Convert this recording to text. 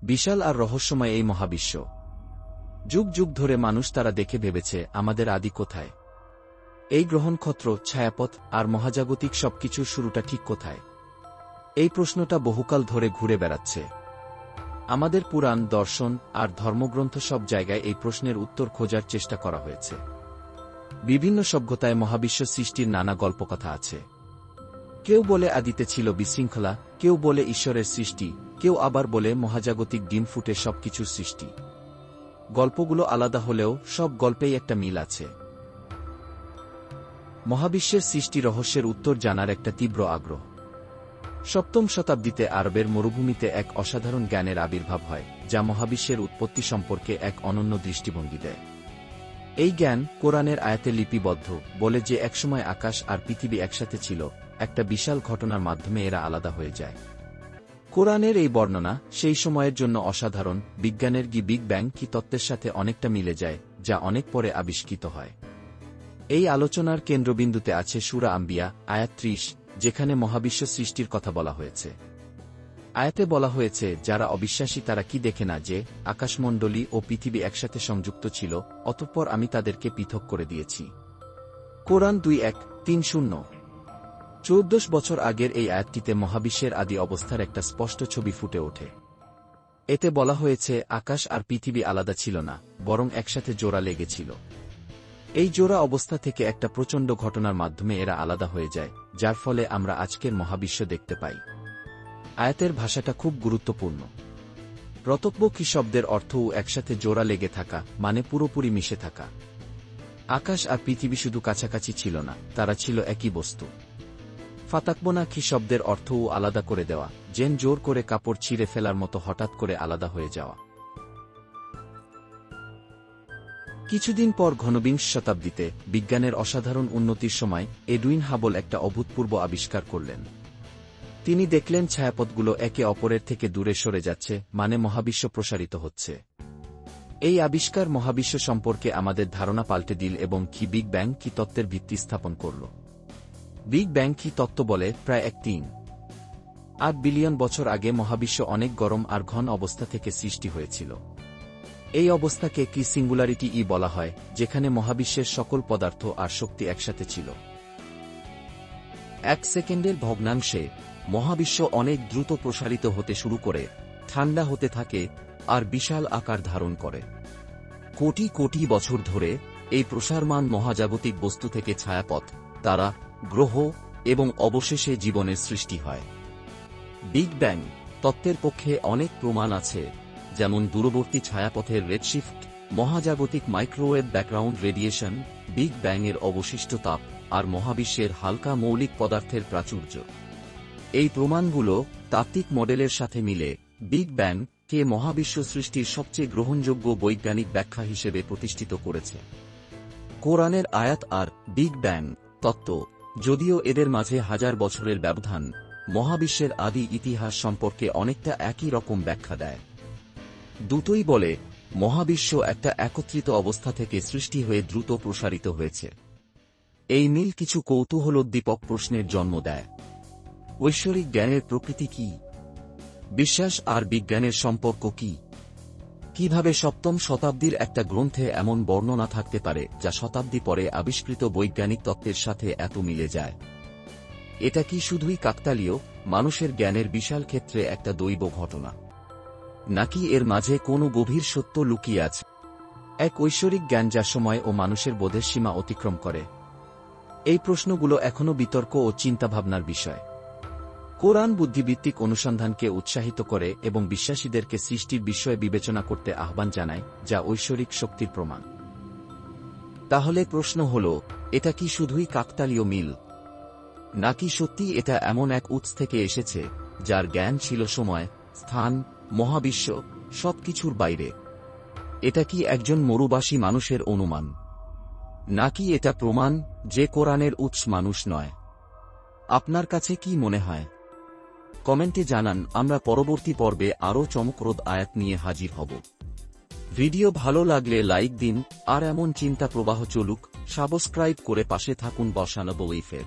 বিশাল আর রহস্যময় এই মহাবিশ্ব। যুগ যুগ ধরে মানুষ তারা দেখে ভেবেছে আমাদের আদি কোথায়, এই গ্রহনক্ষত্র, ছায়াপথ আর মহাজাগতিক সবকিছুর শুরুটা ঠিক কোথায়। এই প্রশ্নটা বহুকাল ধরে ঘুরে বেড়াচ্ছে। আমাদের পুরাণ, দর্শন আর ধর্মগ্রন্থ সব জায়গায় এই প্রশ্নের উত্তর খোঁজার চেষ্টা করা হয়েছে। বিভিন্ন সভ্যতায় মহাবিশ্ব সৃষ্টির নানা গল্পকথা আছে। কেউ বলে আদিতে ছিল বিশৃঙ্খলা, কেউ বলে ঈশ্বরের সৃষ্টি, কেউ আবার বলে মহাজাগতিক ডিম ফুটে সবকিছুর সৃষ্টি। গল্পগুলো আলাদা হলেও সব গল্পেই একটা মিল আছে। মহাবিশ্বের সৃষ্টি রহস্যের উত্তর জানার একটা তীব্র আগ্রহ। 7ম শতাব্দীতে আরবের মরুভূমিতে এক অসাধারণ জ্ঞানের আবির্ভাব হয়, যা মহাবিশ্বের উৎপত্তি সম্পর্কে এক অনন্য দৃষ্টিভঙ্গি দেয়। এই জ্ঞান কোরআনের আয়াতে লিপিবদ্ধ, বলে যে একসময় আকাশ আর পৃথিবী একসাথে ছিল, একটা বিশাল ঘটনার মাধ্যমে এরা আলাদা হয়ে যায়। কোরআনের এই বর্ণনা সেই সময়ের জন্য অসাধারণ। বিজ্ঞানের বিগ ব্যাং কি তত্ত্বের সাথে অনেকটা মিলে যায়, যা অনেক পরে আবিষ্কৃত হয়। এই আলোচনার কেন্দ্রবিন্দুতে আছে সূরা আম্বিয়া, আয়াত 30, যেখানে মহাবিশ্ব সৃষ্টির কথা বলা হয়েছে। আয়াতে বলা হয়েছে, যারা অবিশ্বাসী তারা কি দেখে না যে আকাশমণ্ডলী ও পৃথিবী একসাথে সংযুক্ত ছিল, অতঃপর আমি তাদেরকে পৃথক করে দিয়েছি। কোরআন 2:1-3-0। 1400 বছর আগের এই আয়াতটিতে মহাবিশ্বের আদি অবস্থার একটা স্পষ্ট ছবি ফুটে ওঠে। এতে বলা হয়েছে আকাশ আর পৃথিবী আলাদা ছিল না, বরং একসাথে জোড়া লেগেছিল। এই জোড়া অবস্থা থেকে একটা প্রচণ্ড ঘটনার মাধ্যমে এরা আলাদা হয়ে যায়, যার ফলে আমরা আজকের মহাবিশ্ব দেখতে পাই। আয়াতের ভাষাটা খুব গুরুত্বপূর্ণ। রতব্য কি শব্দের অর্থও একসাথে জোড়া লেগে থাকা, মানে পুরোপুরি মিশে থাকা। আকাশ আর পৃথিবী শুধু কাছাকাছি ছিল না, তারা ছিল একই বস্তু। ফাতাকবনা কি শব্দের অর্থও আলাদা করে দেওয়া, যেন জোর করে কাপড় ছিঁড়ে ফেলার মতো হঠাৎ করে আলাদা হয়ে যাওয়া। কিছুদিন পর ঘনবিংশ শতাব্দীতে বিজ্ঞানের অসাধারণ উন্নতির সময় এডুইন হাবল একটা অভূতপূর্ব আবিষ্কার করলেন। তিনি দেখলেন ছায়াপথগুলো একে অপরের থেকে দূরে সরে যাচ্ছে, মানে মহাবিশ্ব প্রসারিত হচ্ছে। এই আবিষ্কার মহাবিশ্ব সম্পর্কে আমাদের ধারণা পাল্টে দিল এবং কি বিগ ব্যাং কি তত্ত্বের ভিত্তি স্থাপন করল। বিগ ব্যাং কি তত্ত্ব বলে, প্রায় 3.8 বিলিয়ন বছর আগে মহাবিশ্ব অনেক গরম আর ঘন অবস্থা থেকে সৃষ্টি হয়েছিল। এই অবস্থাকে কি সিঙ্গুলারিটি বলা হয়, যেখানে মহাবিশ্বের সকল পদার্থ আর শক্তি একসাথে ছিল। 1 সেকেন্ডের ভগ্নাংশে মহাবিশ্ব অনেক দ্রুত প্রসারিত হতে শুরু করে, ঠান্ডা হতে থাকে আর বিশাল আকার ধারণ করে। কোটি কোটি বছর ধরে এই প্রসারমান মহাজাগতিক বস্তু থেকে ছায়াপথ, তারা, গ্রহ এবং অবশেষে জীবনের সৃষ্টি হয়। বিগ ব্যাং তত্ত্বের পক্ষে অনেক প্রমাণ আছে, যেমন দূরবর্তী ছায়াপথের রেডশিফট, মহাজাগতিক microwave background radiation, big bang এর অবশিষ্ট তাপ আর মহাবিশ্বের হালকা মৌলিক পদার্থের প্রাচুর্য। এই প্রমাণগুলো তাত্ত্বিক মডেলের সাথে মিলে বিগ ব্যাং কে মহাবিশ্ব সৃষ্টির সবচেয়ে গ্রহণযোগ্য বৈজ্ঞানিক ব্যাখ্যা হিসেবে প্রতিষ্ঠিত করেছে। কোরআনের আয়াত আর বিগ ব্যাং তত্ত্ব, যদিও এদের মাঝে হাজার বছরের ব্যবধান, মহাবিশ্বের আদি ইতিহাস সম্পর্কে অনেকটা একই রকম ব্যাখ্যা দেয়। দুটোই বলে মহাবিশ্ব একটা একত্রিত অবস্থা থেকে সৃষ্টি হয়ে দ্রুত প্রসারিত হয়েছে। এই মিল কিছু কৌতূহলোদ্দীপক প্রশ্নের জন্ম দেয়। ঐশ্বরিক জ্ঞানের প্রকৃতি কি? বিশ্বাস আর বিজ্ঞানের সম্পর্ক কি? কিভাবে 7ম শতাব্দীর একটা গ্রন্থে এমন বর্ণনা থাকতে পারে যা শতাব্দী পরে আবিষ্কৃত বৈজ্ঞানিক তত্ত্বের সাথে এত মিলে যায়? এটা কি শুধুই কাকতালীয়, মানুষের জ্ঞানের বিশাল ক্ষেত্রে একটা দৈব ঘটনা, নাকি এর মাঝে কোনো গভীর সত্য লুকিয়ে আছে? এক ঐশ্বরিক জ্ঞান যা সময় ও মানুষের বোধের সীমা অতিক্রম করে। এই প্রশ্নগুলো এখনও বিতর্ক ও চিন্তাভাবনার বিষয়। কোরআন বুদ্ধিভিত্তিক অনুসন্ধানকে উৎসাহিত করে এবং বিশ্বাসীদেরকে সৃষ্টির বিষয়ে বিবেচনা করতে আহ্বান জানায়, যা ঐশ্বরিক শক্তির প্রমাণ। তাহলে প্রশ্ন হল, এটা কি শুধুই কাকতালীয় মিল, নাকি সত্যি এটা এমন এক উৎস থেকে এসেছে যার জ্ঞান ছিল সময়, স্থান, মহাবিশ্ব সবকিছুর বাইরে? এটা কি একজন মরুবাসী মানুষের অনুমান, নাকি এটা প্রমাণ যে কোরআনের উৎস মানুষ নয়? আপনার কাছে কি মনে হয়? কমেন্টে জানান। আমরা পরবর্তী পর্বে আরও চমকপ্রদ আয়াত নিয়ে হাজির হব। ভিডিও ভালো লাগলে লাইক দিন, আর এমন চিন্তা প্রবাহ চলুক সাবস্ক্রাইব করে পাশে থাকুন বসানো বইফের।